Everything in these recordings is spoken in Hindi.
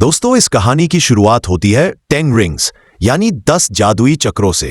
दोस्तों, इस कहानी की शुरुआत होती है 10 रिंग्स यानी 10 जादुई चक्रों से।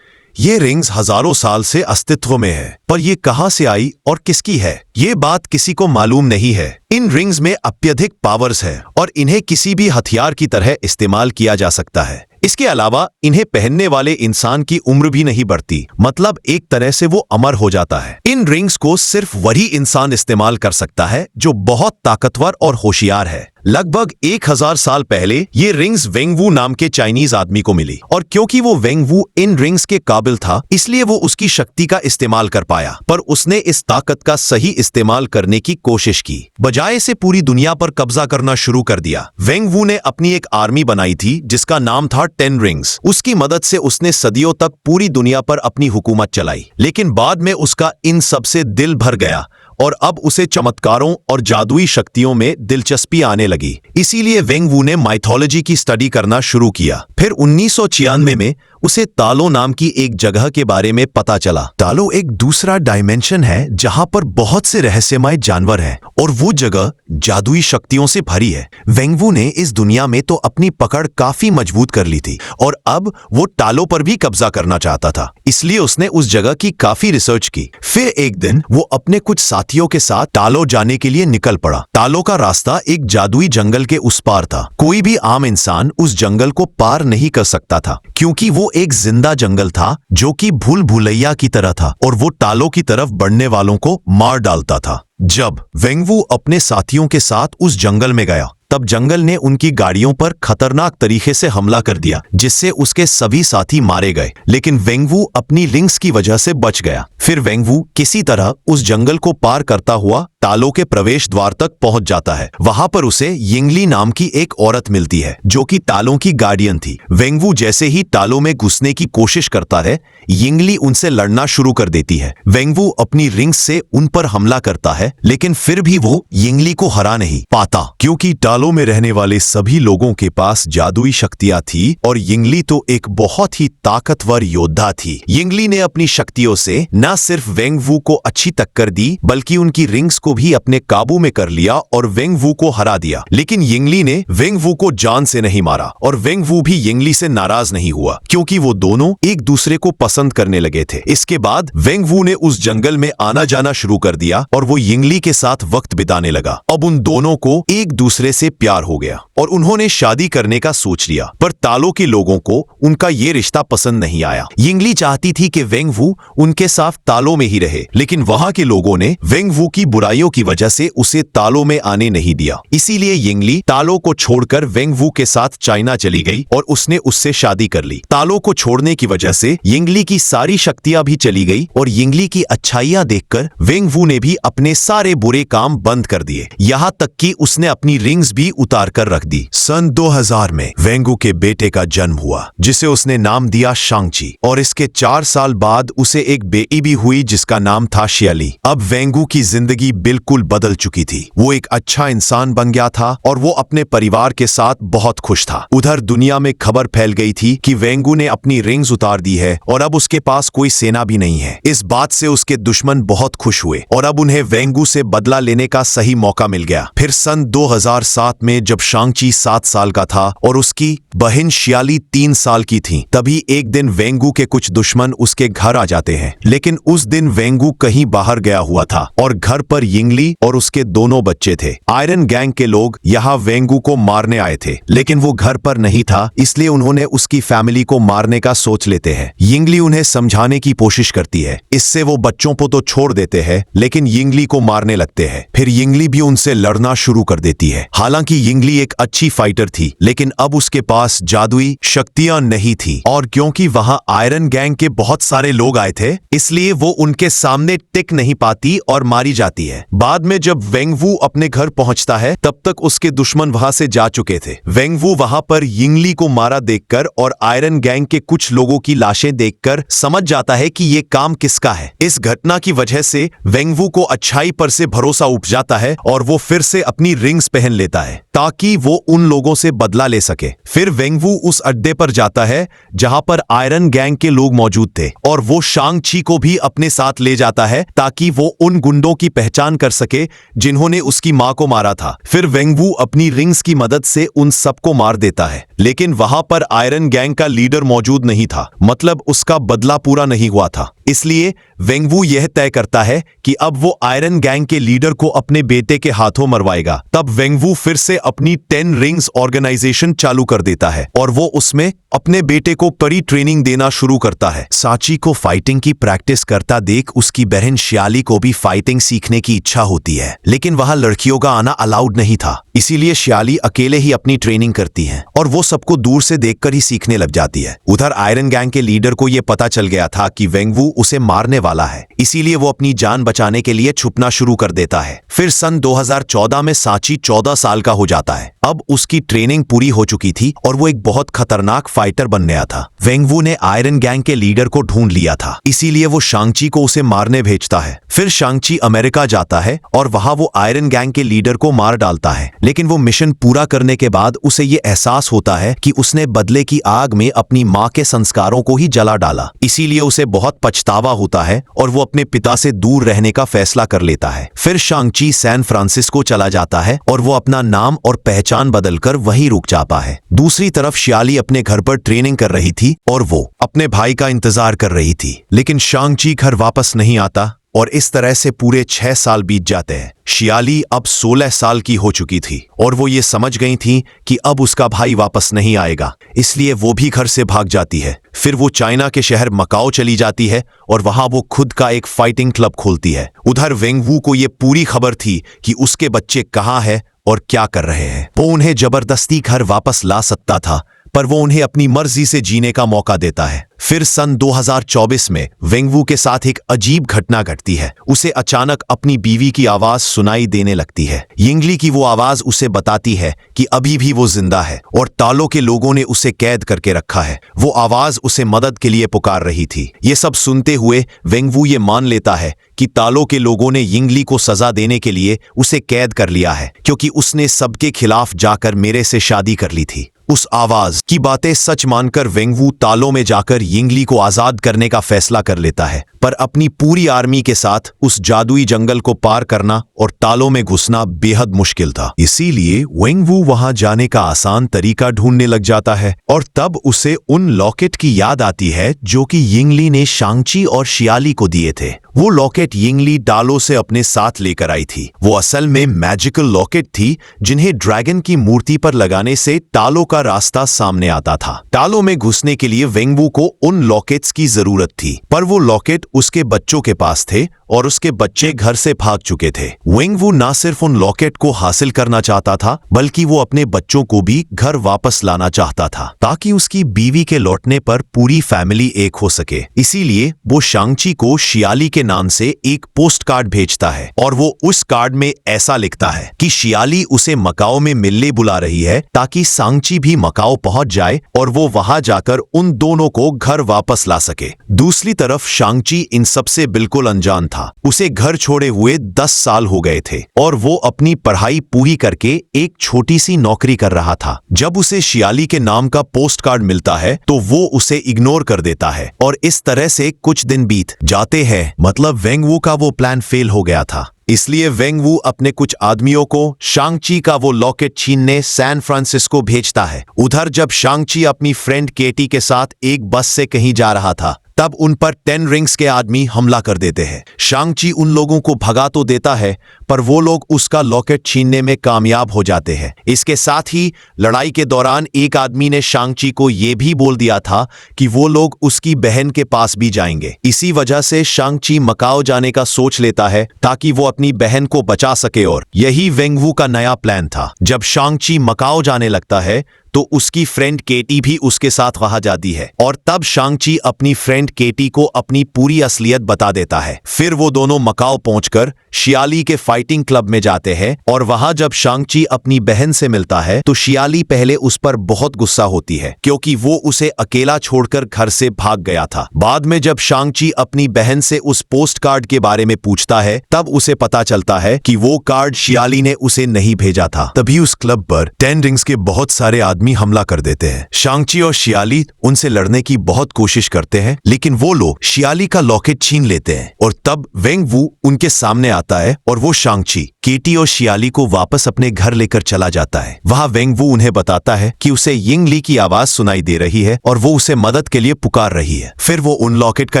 ये रिंग्स हजारों साल से अस्तित्व में है, पर ये कहां से आई और किसकी है, ये बात किसी को मालूम नहीं है। इन रिंग्स में अत्यधिक पावर्स है और इन्हें किसी भी हथियार की तरह इस्तेमाल किया जा सकता है। इसके अलावा इन्हें पहनने वाले इंसान की उम्र भी नहीं बढ़ती, मतलब एक तरह से वो अमर हो जाता है। इन रिंग्स को सिर्फ वही इंसान इस्तेमाल कर सकता है जो बहुत ताकतवर और होशियार है। लगभग 1000 साल पहले ये रिंग्स वेंगवू नाम के चाइनीज आदमी को मिली, और क्योंकि वो वेंगवू इन रिंग्स के काबिल था, इसलिए वो उसकी शक्ति का इस्तेमाल कर पाया। पर उसने इस ताकत का सही इस्तेमाल करने की कोशिश की, बजाय से पूरी दुनिया पर कब्जा करना शुरू कर दिया। वेंगवू ने अपनी एक आर्मी बनाई थी जिसका नाम था 10 रिंग्स। उसकी मदद से उसने सदियों तक पूरी दुनिया पर अपनी हुकूमत चलाई, लेकिन बाद में उसका इन सब से दिल भर गया और अब उसे चमत्कारों और जादुई शक्तियों में दिलचस्पी आने लगी। इसीलिए वेंगवू ने माइथोलॉजी की स्टडी करना शुरू किया। फिर 1996 में उसे तालो नाम की एक जगह के बारे में पता चला। तालो एक दूसरा डायमेंशन है जहां पर बहुत से रहस्यमय जानवर हैं और वो जगह जादुई शक्तियों से भरी है। वेंगवू ने इस दुनिया में तो अपनी पकड़ काफी मजबूत कर ली थी और अब वो तालो पर भी कब्जा करना चाहता था, इसलिए उसने उस जगह की काफी रिसर्च की। फिर एक दिन वो अपने कुछ साथियों के साथ तालो जाने के लिए निकल पड़ा। तालो का रास्ता एक जादुई जंगल के उस पार था। कोई भी आम इंसान उस जंगल को पार नहीं कर सकता था, क्योंकि वो एक जिंदा जंगल था जो कि भूल भुलैया की तरह था और वो तालो की तरफ बढ़ने वालों को मार डालता था। जब वेंगवू अपने साथियों के साथ उस जंगल में गया, तब जंगल ने उनकी गाड़ियों पर खतरनाक तरीके से हमला कर दिया, जिससे उसके सभी साथी मारे गए। लेकिन वेंगवू अपनी रिंग्स की वजह से बच गया। फिर वेंगवू किसी तरह उस जंगल को पार करता हुआ तालो के प्रवेश द्वार तक पहुंच जाता है। वहां पर उसे यिंगली नाम की एक औरत मिलती है जो कि तालो की गार्डियन थी। वेंगवू जैसे ही तालो में घुसने की कोशिश करता है, यिंगली उनसे लड़ना शुरू कर देती है। वेंगवू अपनी रिंग्स से उन पर हमला करता है, लेकिन फिर भी वो यिंगली को हरा नहीं पाता, क्योंकि तालो में रहने वाले सभी लोगों के पास जादुई शक्तियां थी और यिंगली तो एक बहुत ही ताकतवर योद्धा थी। यिंगली ने अपनी शक्तियों से न सिर्फ वेंगवू को अच्छी टक्कर दी, बल्कि उनकी रिंग्स को भी अपने काबू में कर लिया और वेंगवू को हरा दिया। लेकिन यिंगली ने वेंगवू को जान से नहीं मारा और वेंगवू भी यिंगली से नाराज नहीं हुआ, क्योंकि वो दोनों एक दूसरे को पसंद करने लगे थे। इसके बाद वेंगवू ने उस जंगल में आना जाना शुरू कर दिया और वो यिंगली के साथ वक्त बिताने लगा। अब उन दोनों को एक दूसरे से प्यार हो गया और उन्होंने शादी करने का सोच लिया। पर तालो के लोगों को उनका ये रिश्ता पसंद नहीं आया। यिंगली चाहती थी कि वेंगवू उनके साथ तालो में ही रहे, लेकिन वहां के लोगों ने वेंगवू की बुराइयों की वजह से उसे तालो में आने नहीं दिया। इसीलिए यिंगली तालो को छोड़कर वेंगवू के साथ चाइना चली गई और उसने उससे शादी कर ली। तालो को छोड़ने की वजह से यिंगली की सारी शक्तियां भी चली गई और यिंगली की अच्छाइयां देखकर वेंगवू ने भी अपने सारे बुरे काम बंद कर दिए, यहाँ तक कि उसने अपनी रिंग्स भी उतार कर रख दी। सन 2000 में वेंगवू के बेटे का जन्म हुआ, जिसे उसने नाम दिया शांगची, और इसके 4 साल बाद उसे एक बेटी भी हुई जिसका नाम था शियाली। अब वेंगवू की जिंदगी बिल्कुल बदल चुकी थी। वो एक अच्छा इंसान बन गया था और वो अपने परिवार के साथ बहुत खुश था। उधर दुनिया में खबर फैल गई थी कि वेंगवू ने अपनी रिंग्स उतार दी है और अब उसके पास कोई सेना भी नहीं है। इस बात से उसके दुश्मन बहुत खुश हुए और अब उन्हें वेंगवू से बदला लेने का सही मौका मिल गया। फिर सन 2007 में जब शांगची 7 साल का था और उसकी बहन शियाली 3 साल की थी, तभी एक दिन वेंगवू के कुछ दुश्मन उसके घर आ जाते हैं। लेकिन उस दिन वेंगवू कहीं बाहर गया हुआ था और घर पर यिंगली और उसके दोनों बच्चे थे। आयरन गैंग के लोग यहाँ वेंगवू को मारने आए थे, लेकिन वो घर पर नहीं था, इसलिए उन्होंने उसकी फैमिली को मारने का सोच लेते हैं। यिंगली उन्हें समझाने की कोशिश करती है, इससे वो बच्चों को तो छोड़ देते हैं, लेकिन यिंगली को मारने लगते हैं। फिर यिंगली भी उनसे लड़ना शुरू कर देती है। हालांकि यिंगली एक अच्छी फाइटर थी, लेकिन अब उसके पास जादुई शक्तियां नहीं थी, और क्योंकि वहां आयरन गैंग के बहुत सारे लोग आए थे, इसलिए वो उनके सामने टिक नहीं पाती और मारी जाती है। बाद में जब वेंगवू अपने घर पहुंचता है, तब तक उसके दुश्मन वहां से जा चुके थे। वेंगवू वहां पर यिंगली को मारा देखकर और आयरन गैंग के कुछ लोगों की लाशें देखकर समझ जाता है कि ये काम किसका है। इस घटना की वजह से वेंगवू को अच्छाई पर से भरोसा उठ जाता है और वो फिर से अपनी रिंग्स पहन लेता है ताकि वो उन लोगों से बदला ले सके। फिर वेंगवू उस अड्डे पर जाता है जहां पर आयरन गैंग के लोग मौजूद थे और वो शांगची को भी अपने साथ ले जाता है ताकि वो उन गुंडों की पहचान पहचान कर सके जिन्होंने उसकी मां को मारा था। फिर वेंगवू अपनी रिंग्स की मदद से उन सबको मार देता है, लेकिन वहां पर आयरन गैंग का लीडर मौजूद नहीं था, मतलब उसका बदला पूरा नहीं हुआ था। इसलिए वेंगवू यह तय करता है कि अब वो आयरन गैंग के लीडर को अपने बेटे के हाथों मरवाएगा। तब वेंगवू फिर से अपनी 10 रिंग्स ऑर्गेनाइजेशन चालू कर देता है और वो उसमें अपने बेटे को कड़ी ट्रेनिंग देना शुरू करता है। सांची को फाइटिंग की प्रैक्टिस करता देख उसकी बहन शियाली को भी फाइटिंग सीखने की इच्छा होती है, लेकिन वहां लड़कियों का आना अलाउड नहीं था। इसीलिए शियाली अकेले ही अपनी ट्रेनिंग करती है और वो सबको दूर से देखकर ही सीखने लग जाती है। उधर आयरन गैंग के लीडर को यह पता चल गया था कि वेंगवू उसे मारने वाला है, इसीलिए वो अपनी जान बचाने के लिए छुपना शुरू कर देता है। फिर सन 2014 में सांची 14 साल का हो जाता है। अब उसकी ट्रेनिंग पूरी हो चुकी थी और वो एक बहुत खतरनाक फाइटर बन गया था। वेंगवू ने आयरन गैंग के लीडर को ढूंढ लिया था, इसीलिए वो शांगची को उसे मारने भेजता है। फिर शांगची अमेरिका जाता है और वहां वो आयरन गैंग के लीडर को मार डालता है, लेकिन वो मिशन पूरा करने के बाद उसे ये एहसास होता है कि उसने बदले की आग में अपनी मां के संस्कारों को ही जला डाला। इसीलिए उसे बहुत पछतावा होता है और वो अपने पिता से दूर रहने का फैसला कर लेता है। फिर शांगची सैन फ्रांसिस्को चला जाता है और वो अपना नाम और पहचान बदलकर वहीं रुक जाता है। दूसरी तरफ शियाली अपने घर पर ट्रेनिंग कर रही थी और वो अपने भाई का इंतजार कर रही थी, लेकिन शांगची घर वापस नहीं आता और इस तरह से पूरे 6 साल बीत जाते हैं। शियाली अब 16 साल की हो चुकी थी और वो ये समझ गई थी कि अब उसका भाई वापस नहीं आएगा, इसलिए वो भी घर से भाग जाती है। फिर वो चाइना के शहर मकाओ चली जाती है और वहां वो खुद का एक फाइटिंग क्लब खोलती है। उधर वेंगवू को ये पूरी खबर थी कि उसके बच्चे कहाँ हैं और क्या कर रहे हैं। वो उन्हें जबरदस्ती घर वापस ला सकता था, पर वो उन्हें अपनी मर्जी से जीने का मौका देता है। फिर सन 2024 में वेंगवू के साथ एक अजीब घटना घटती है। उसे अचानक अपनी बीवी की आवाज सुनाई देने लगती है। यिंगली की वो आवाज उसे बताती है कि अभी भी वो जिंदा है और तालो के लोगों ने उसे कैद करके रखा है। वो आवाज उसे मदद के लिए पुकार रही थी। ये सब सुनते हुए वेंगवू ये मान लेता है कि तालो के लोगों ने यिंगली को सजा देने के लिए उसे कैद कर लिया है, क्योंकि उसने सबके खिलाफ जाकर मेरे से शादी कर ली थी। उस आवाज की बातें सच मानकर वेंगवू तालो में जाकर यिंगली को आजाद करने का फैसला कर लेता है, पर अपनी पूरी आर्मी के साथ उस जादुई जंगल को पार करना और तालो में घुसना बेहद मुश्किल था। इसीलिए वेंगवू वहां जाने का आसान तरीका ढूंढने लग जाता है और तब उसे उन लॉकेट की याद आती है जो कि यिंगली ने शांगची और शियाली को दिए थे। वो लॉकेट यिंगली तालो से अपने साथ लेकर आई थी। वो असल में मैजिकल लॉकेट थी जिन्हें ड्रैगन की मूर्ति पर लगाने से तालो का रास्ता सामने आता था। तालो में घुसने के लिए वेंगवू को उन लॉकेट्स की जरूरत थी, पर वो लॉकेट उसके बच्चों के पास थे और उसके बच्चे घर से भाग चुके थे। वेंगवू ना सिर्फ उन लॉकेट को हासिल करना चाहता था, बल्कि वो अपने बच्चों को भी घर वापस लाना चाहता था, ताकि उसकी बीवी के लौटने पर पूरी फैमिली एक हो सके। इसीलिए वो शांगची को शियाली के नाम से एक पोस्ट कार्ड भेजता है और वो उस कार्ड में ऐसा लिखता है कि शियाली उसे मकाओ में मिलने बुला रही है, ताकि सांगची भी मकाओ पहुंच जाए और वो वहां जाकर उन दोनों को घर वापस ला सके। दूसरी तरफ शांगची इन सबसे बिल्कुल अनजान था। उसे घर छोड़े हुए 10 साल हो गए थे और वो अपनी पढ़ाई पूरी करके एक छोटी सी नौकरी कर रहा था। जब उसे शियाली के नाम का पोस्ट कार्ड मिलता है तो वो उसे इग्नोर कर देता है और इस तरह से कुछ दिन बीत जाते हैं। मतलब वेंगवू का वो प्लान फेल हो गया था। इसलिए वेंगवू अपने कुछ आदमियों को शांगची का वो लॉकेट छीनने सैन फ्रांसिस्को भेजता है। उधर जब शांगची अपनी फ्रेंड केटी के साथ एक बस से कहीं जा रहा था, तब उन पर 10 रिंग्स के आदमी हमला कर देते हैं। शांगची उन लोगों को भगा तो देता है, पर वो लोग उसका लॉकेट छीनने में कामयाब हो जाते हैं। इसके साथ ही लड़ाई के दौरान एक आदमी ने शांगची को ये भी बोल दिया था कि वो लोग उसकी बहन के पास भी जाएंगे। इसी वजह से शांगची मकाओ जाने का सोच लेता है ताकि वो अपनी बहन को बचा सके, और यही वेंगवू का नया प्लान था। जब शांगची मकाओ जाने लगता है तो उसकी फ्रेंड केटी भी उसके साथ वहां जाती है और तब शांगची अपनी फ्रेंड केटी को अपनी पूरी असलियत बता देता है। फिर वो दोनों मकाओ पहुंचकर शियाली के फाइटिंग क्लब में जाते हैं और वहां जब शांगची अपनी बहन से मिलता है तो शियाली पहले उस पर बहुत गुस्सा होती है, क्योंकि वो उसे अकेला छोड़कर घर से भाग गया था। बाद में जब शांगची अपनी बहन से उस पोस्ट कार्ड के बारे में पूछता है, तब उसे पता चलता है कि वो कार्ड शियाली ने उसे नहीं भेजा था। तभी उस क्लब पर 10 रिंग्स के बहुत सारे आदमी आदमी हमला कर देते हैं। शांगची और शियाली उनसे लड़ने की बहुत कोशिश करते हैं, लेकिन वो लोग शियाली का लॉकेट छीन लेते हैं और तब वेंग वू उनके सामने आता है और वो शांगची, केटी और शियाली को वापस अपने घर लेकर चला जाता है। वहां वेंग वू उन्हें बताता है कि उसे यिंग ली की आवाज सुनाई दे रही है और वो उसे मदद के लिए पुकार रही है। फिर वो उन लॉकेट का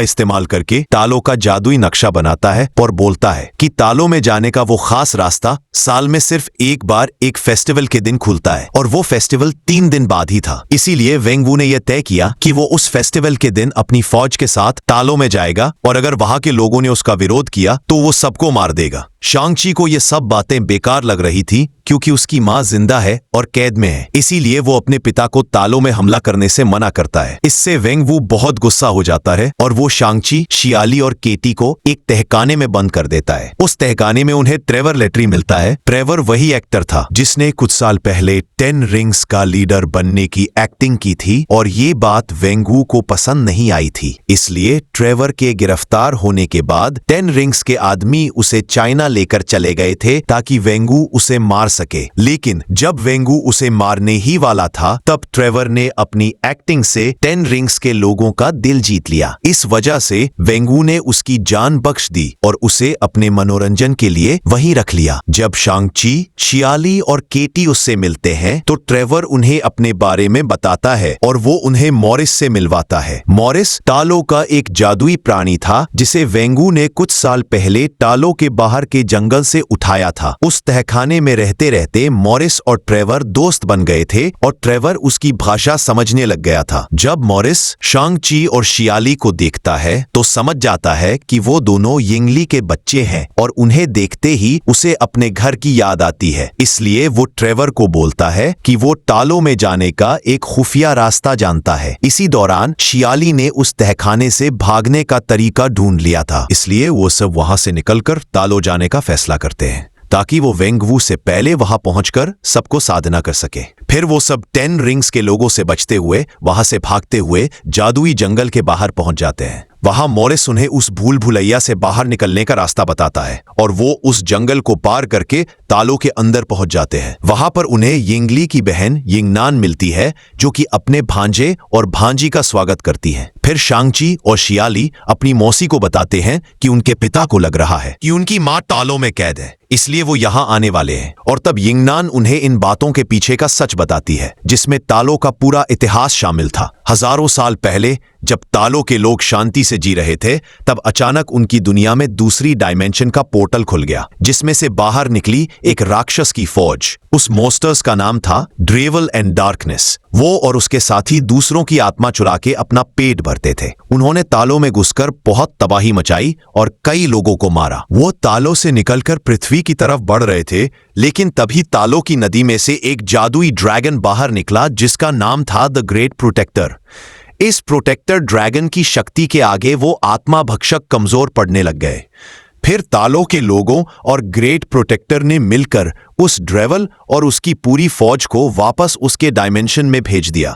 इस्तेमाल करके तालों का जादुई नक्शा बनाता है और बोलता है कि तालों में जाने का वो खास रास्ता साल में सिर्फ एक बार एक फेस्टिवल के दिन खुलता है और वो फेस्टिवल 3 दिन बाद ही था। इसीलिए वेंग वू ने यह तय किया कि वो उस फेस्टिवल के दिन अपनी फौज के साथ तालों में जाएगा और अगर वहां के लोगों ने उसका विरोध किया तो वो सबको मार देगा। शांगची को ये सब बातें बेकार लग रही थी क्योंकि उसकी मां जिंदा है और कैद में है, इसीलिए वो अपने पिता को तालों में हमला करने से मना करता है। इससे वेंग वू बहुत गुस्सा हो जाता है और वो शांगची, शियाली और केटी को एक तहखाने में बंद कर देता है। उस तहखाने में उन्हें ट्रेवर लेटरी मिलता है। ट्रेवर वही एक्टर था जिसने कुछ साल पहले 10 रिंग्स का लीडर बनने की एक्टिंग की थी और ये बात वेंग वू को पसंद नहीं आई थी। इसलिए ट्रेवर के गिरफ्तार होने के बाद 10 रिंग्स के आदमी उसे चाइना लेकर चले गए थे ताकि वेंग वू उसे मार सके। लेकिन जब वेंग वू उसे मारने ही वाला था तब ट्रेवर ने अपनी एक्टिंग से 10 रिंग्स के लोगों का दिल जीत लिया। इस वजह से वेंग वू ने उसकी जान बख्श दी और उसे अपने मनोरंजन के लिए वहीं रख लिया। जब शांगची, शियाली और केटी उससे मिलते हैं तो ट्रेवर उन्हें अपने बारे में बताता है और वो उन्हें मॉरिस से मिलवाता है। मॉरिस तालों का एक जादुई प्राणी था जिसे वेंग वू ने कुछ साल पहले तालों के बाहर के जंगल से उठाया था। उस तहखाने में रहते रहते मॉरिस और ट्रेवर दोस्त बन गए थे और ट्रेवर उसकी भाषा समझने लग गया था। जब मॉरिस शांगची और शियाली को देखता है तो समझ जाता है कि वो दोनों यिंगली के बच्चे हैं और उन्हें देखते ही उसे अपने घर की याद आती है। इसलिए वो ट्रेवर को बोलता है कि वो तालों में जाने का एक खुफिया रास्ता जानता है। इसी दौरान शियाली ने उस तहखाने से भागने का तरीका ढूंढ लिया था, इसलिए वो सब वहां से निकलकर तालों जाने का फैसला करते हैं ताकि वो वेंग वू से पहले वहां पहुंचकर सबको साधना कर सके। फिर वो सब 10 रिंग्स के लोगों से बचते हुए वहां से भागते हुए जादुई जंगल के बाहर पहुंच जाते हैं। वहां मॉरिस उन्हें उस भूल भुलैया से बाहर निकलने का रास्ता बताता है और वो उस जंगल को पार करके तालों के अंदर पहुंच जाते हैं। वहां पर उन्हें यिंगली की बहन यिंगनान मिलती है जो कि अपने भांजे और भांजी का स्वागत करती है। फिर शांगची और शियाली अपनी मौसी को बताते हैं कि उनके पिता को लग रहा है कि उनकी मां तालों में कैद है, इसलिए वो यहाँ आने वाले हैं। और तब यिंगनान उन्हें इन बातों के पीछे का सच बताती है जिसमें तालों का पूरा इतिहास शामिल था। हजारों साल पहले जब तालों के लोग शांति से जी रहे थे तब अचानक उनकी दुनिया में दूसरी डायमेंशन का पोर्टल खुल गया जिसमें से बाहर निकली एक राक्षस की फौज। उस मॉन्स्टर्स का नाम था ड्रेवल एंड डार्कनेस। वो और उसके साथी दूसरों की आत्मा चुरा के अपना पेट भरते थे। उन्होंने तालों में घुसकर बहुत तबाही मचाई और कई लोगों को मारा। वो तालों से निकलकर पृथ्वी की तरफ बढ़ रहे थे, लेकिन तभी तालों की नदी में से एक जादुई ड्रैगन बाहर निकला जिसका नाम था द ग्रेट प्रोटेक्टर। इस प्रोटेक्टर ड्रैगन की शक्ति के आगे वो आत्मा भक्षक कमजोर पड़ने लग गए। फिर तालों के लोगों और ग्रेट प्रोटेक्टर ने मिलकर उस ड्रेवल और उसकी पूरी फौज को वापस उसके डायमेंशन में भेज दिया।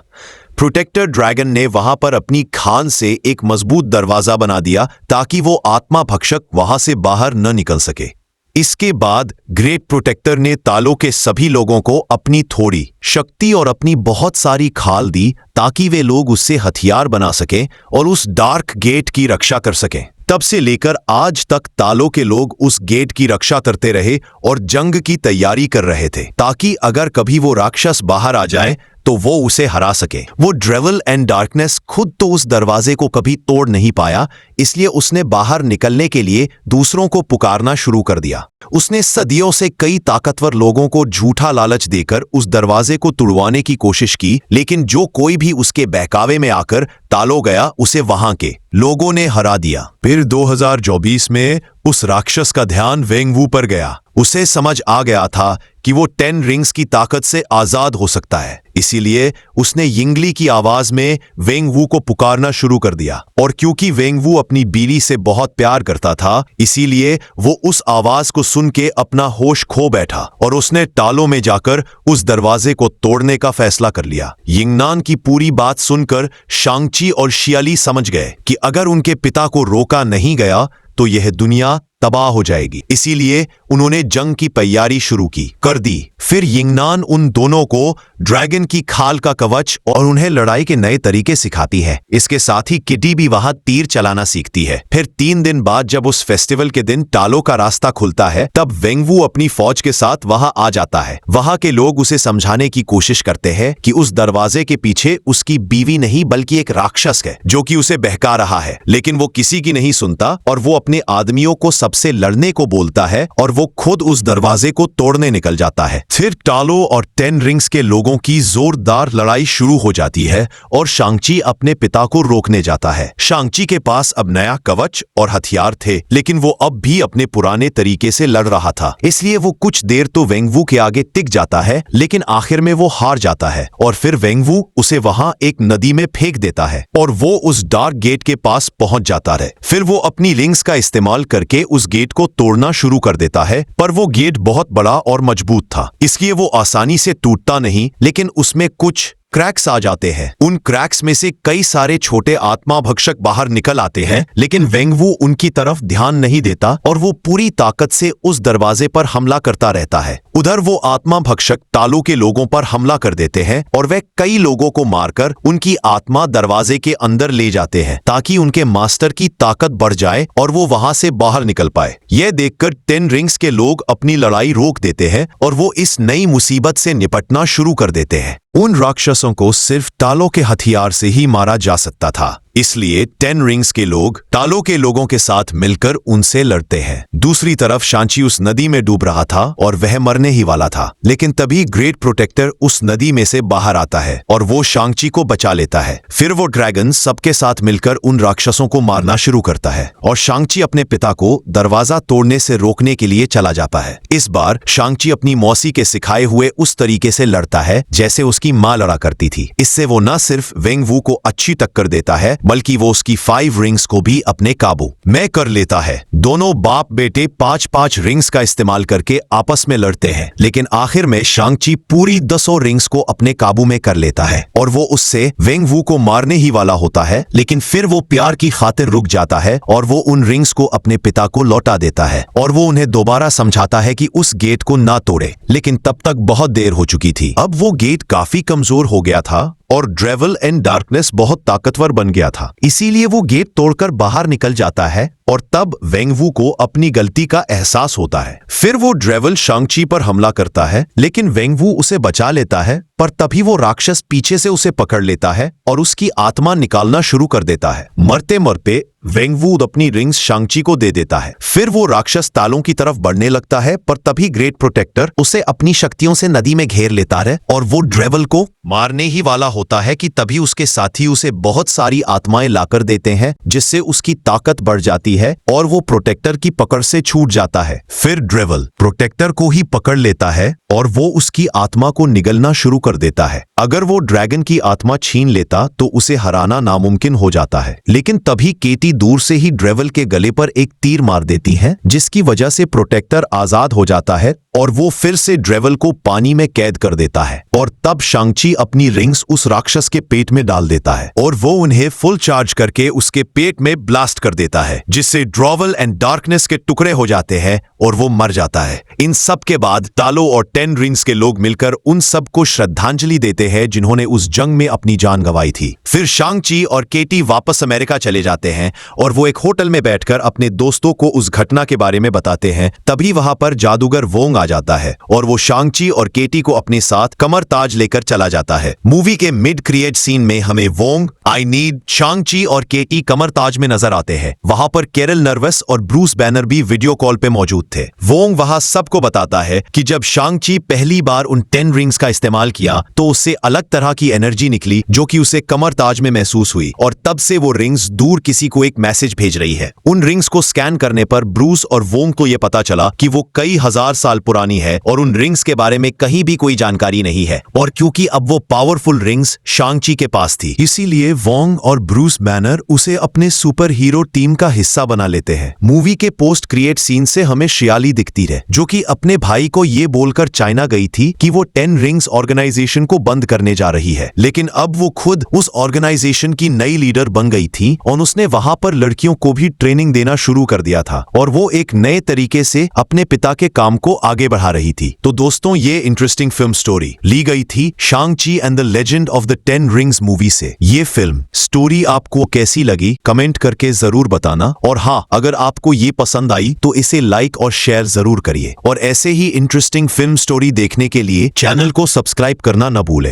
प्रोटेक्टर ड्रैगन ने वहां पर अपनी खान से एक मजबूत दरवाजा बना दिया ताकि वो आत्मा भक्षक वहां से बाहर न निकल सके। इसके बाद ग्रेट प्रोटेक्टर ने तालों के सभी लोगों को अपनी थोड़ी शक्ति और अपनी बहुत सारी खाल दी ताकि वे लोग उससे हथियार बना सकें और उस डार्क गेट की रक्षा कर सकें। तब से लेकर आज तक तालों के लोग उस गेट की रक्षा करते रहे और जंग की तैयारी कर रहे थे ताकि अगर कभी वो राक्षस बाहर आ जाए तो वो उसे हरा सके। वो ड्रेवल एंड डार्कनेस खुद तो उस दरवाजे को कभी तोड़ नहीं पाया, इसलिए उसने बाहर निकलने के लिए दूसरों को पुकारना शुरू कर दिया। उसने सदियों से कई ताकतवर लोगों को झूठा लालच देकर उस दरवाजे को तुड़वाने की कोशिश की, लेकिन जो कोई भी उसके बहकावे में आकर तालों गया उसे वहां के लोगों ने हरा दिया। फिर 2024 में उस राक्षस का ध्यान वेंग वू पर गया। उसे समझ आ गया था कि वो 10 रिंग्स की ताकत से आजाद हो सकता है, इसीलिए उसने यिंगली की आवाज में वेंग वू को पुकारना शुरू कर दिया। और क्योंकि वेंग वू अपनी बीवी से बहुत प्यार करता था, इसीलिए वो उस आवाज को सुन के अपना होश खो बैठा और उसने तालों में जाकर उस दरवाजे को तोड़ने का फैसला कर लिया। यिंगनान की पूरी बात सुनकर शांगची और शियाली समझ गए कि अगर उनके पिता को रोका नहीं गया तो यह दुनिया तबाह हो जाएगी। इसीलिए उन्होंने जंग की तैयारी शुरू कर दी। फिर यिंगनान उन दोनों को ड्रैगन की खाल का कवच और उन्हें लड़ाई के नए तरीके सिखाती है। इसके साथ ही किटी भी वहां तीर चलाना सीखती है। फिर 3 दिन बाद जब उस फेस्टिवल के दिन टालो का रास्ता खुलता है, तब वेंगवू अपनी फौज के साथ वहां आ जाता है। वहां के लोग उसे समझाने की कोशिश करते हैं कि उस दरवाजे के पीछे उसकी बीवी नहीं बल्कि एक राक्षस है जो कि उसे बहका रहा है, लेकिन वो किसी की नहीं सुनता और वो अपने आदमियों को सबसे लड़ने को बोलता है और वो खुद उस दरवाजे को तोड़ने निकल जाता है। फिर टालो और 10 रिंग्स के लोगों की जोरदार लड़ाई शुरू हो जाती है और शांग-ची अपने पिता को रोकने जाता है। शांग-ची के पास अब नया कवच और हथियार थे, लेकिन वो अब भी अपने पुराने तरीके से लड़ रहा था। इसलिए वो कुछ देर तो वेंगवू के आगे टिक जाता है, लेकिन आखिर में वो हार जाता है और फिर वेंगवू उसे वहां एक नदी में फेंक देता है और वो उस डार्क गेट के पास पहुंच जाता है। फिर वो अपनी रिंग्स का इस्तेमाल करके उस गेट को तोड़ना शुरू कर देता है, पर वो गेट बहुत बड़ा और मजबूत था, इसलिए वो आसानी से टूटता नहीं, लेकिन उसमें कुछ क्रैक्स आ जाते हैं। उन क्रैक्स में से कई सारे छोटे आत्मा भक्षक बाहर निकल आते हैं, लेकिन वेंगवू उनकी तरफ ध्यान नहीं देता और वो पूरी ताकत से उस दरवाजे पर हमला करता रहता है। उधर वो आत्मा भक्षक टालो के लोगों पर हमला कर देते हैं और वे कई लोगों को मारकर उनकी आत्मा दरवाजे के अंदर ले जाते हैं ताकि उनके मास्टर की ताकत बढ़ जाए और वो वहां से बाहर निकल पाए। यह देखकर 10 रिंग्स के लोग अपनी लड़ाई रोक देते हैं और वो इस नई मुसीबत से निपटना शुरू कर देते हैं। उन राक्षसों को सिर्फ टालो के हथियार से ही मारा जा सकता था, इसलिए 10 रिंग्स के लोग टालो के लोगों के साथ मिलकर उनसे लड़ते हैं। दूसरी तरफ शांची उस नदी में डूब रहा था और वह मरने ही वाला था, लेकिन तभी ग्रेट प्रोटेक्टर उस नदी में से बाहर आता है और वो शांची को बचा लेता है। फिर वो ड्रैगन सबके साथ मिलकर उन राक्षसों को मारना शुरू करता है और शांची अपने पिता को दरवाजा तोड़ने से रोकने के लिए चला जाता है। इस बार शांची अपनी मौसी के सिखाए हुए उस तरीके से लड़ता है जैसे उसकी माँ लड़ा करती थी। इससे वो न सिर्फ वेंगवू को अच्छी टक्कर देता है, बल्कि वो उसकी 5 रिंग्स को भी अपने काबू में कर लेता है। दोनों बाप बेटे 5-5 रिंग्स का इस्तेमाल करके आपस में लड़ते हैं, लेकिन आखिर में शांग-ची पूरी 10 रिंग्स को अपने काबू में कर लेता है और वो उससे वेंगवू को मारने ही वाला होता है, लेकिन फिर वो प्यार की खातिर रुक जाता है और वो उन रिंग्स को अपने पिता को लौटा देता है और वो उन्हें दोबारा समझाता है कि उस गेट को ना तोड़े, लेकिन तब तक बहुत देर हो चुकी थी। अब वो गेट काफी कमजोर हो गया था और ड्रेवल एंड डार्कनेस बहुत ताकतवर बन गया था, इसीलिए वो गेट तोड़कर बाहर निकल जाता है और तब वेंगवू को अपनी गलती का एहसास होता है। फिर वो ड्रेवल शांग-ची पर हमला करता है, लेकिन वेंगवू उसे बचा लेता है, पर तभी वो राक्षस पीछे से उसे पकड़ लेता है और उसकी आत्मा निकालना शुरू कर देता है। मरते मरते वेंगवू अपनी रिंग्स शांग-ची को दे देता है। फिर वो राक्षस तालों की तरफ बढ़ने लगता है, पर तभी ग्रेट प्रोटेक्टर उसे अपनी शक्तियों से नदी में घेर लेता है और वो ड्रेवल को मारने ही वाला होता है कि तभी उसके साथी उसे बहुत सारी आत्माएं लाकर देते हैं, जिससे उसकी ताकत बढ़ जाती है और वो प्रोटेक्टर की पकड़ से छूट जाता है। फिर ड्रेवल प्रोटेक्टर को ही पकड़ लेता है और वो उसकी आत्मा को निगलना शुरू कर देता है। अगर वो ड्रैगन की आत्मा छीन लेता तो उसे हराना नामुमकिन हो जाता है, लेकिन तभी केटी दूर से ही ड्रेवल के गले पर एक तीर मार देती है, जिसकी वजह से प्रोटेक्टर आजाद हो जाता है और वो फिर से ड्रेवल को पानी में कैद कर देता है। और तब शांग-ची अपनी रिंग्स उस राक्षस के पेट में डाल देता है और वो उन्हें फुल चार्ज करके उसके पेट में ब्लास्ट कर देता है, जिससे ड्रेवल एंड डार्कनेस के टुकड़े हो जाते हैं और वो मर जाता है। इन सब के बाद टालो और 10 रिंग्स के लोग मिलकर उन सब को श्रद्धांजलि देते हैं जिन्होंने उस जंग में अपनी जान गंवाई थी। फिर शांग-ची और केटी वापस अमेरिका चले जाते हैं और वो एक होटल में बैठकर अपने दोस्तों को उस घटना के बारे में बताते हैं। तभी वहां पर जादूगर वोंग आ जाता है और वो शांग-ची और केटी को अपने साथ कमर ताज लेकर चला जाता है। मूवी के मिड क्रिएट सीन में हमें वोंग, आई नीड, शांग-ची और केटी कमर ताज में नजर आते हैं। वहां पर कैरल नर्वस और ब्रूस बैनर भी वीडियो कॉल पे मौजूद थे। वोंग वहां सबको बताता है कि जब शांग-ची पहली बार उन 10 रिंग्स का इस्तेमाल किया तो उससे अलग तरह की एनर्जी निकली जो कि उसे कमर ताज में महसूस हुई और तब से वो रिंग्स दूर किसी को एक मैसेज भेज रही है। उन रिंग्स को स्कैन करने पर ब्रूस और वोंग को यह पता चला कि वो कई हजार साल पुरानी है और उन रिंग्स के बारे में कहीं भी कोई जानकारी नहीं है। और क्योंकि अब वो पावरफुल रिंग्स शांग-ची के पास थी, इसीलिए वोंग और ब्रूस बैनर उसे अपने सुपर हीरो टीम का हिस्सा बना लेते हैं। मूवी के पोस्ट क्रिएट सीन से हमें शियाली दिखती है, जो कि अपने भाई को ये बोलकर चाइना गई थी कि वो 10 रिंग्स ऑर्गेनाइजेशन को बंद करने जा रही है, लेकिन अब वो खुद उस ऑर्गेनाइजेशन की नई लीडर बन गई थी और उसने वहां पर लड़कियों को भी ट्रेनिंग देना शुरू कर दिया था और वो एक नए तरीके से अपने पिता के काम को आगे बढ़ा रही थी। तो दोस्तों, ये इंटरेस्टिंग फिल्म स्टोरी ली गई थी Shang-Chi and the legend of the 10 rings movie से। ये फिल्म स्टोरी आपको कैसी लगी कमेंट करके जरूर बताना, और हाँ, अगर आपको ये पसंद आई तो इसे लाइक और शेयर जरूर करिए और ऐसे ही इंटरेस्टिंग फिल्म स्टोरी देखने के लिए चैनल को सब्सक्राइब करना न भूलें।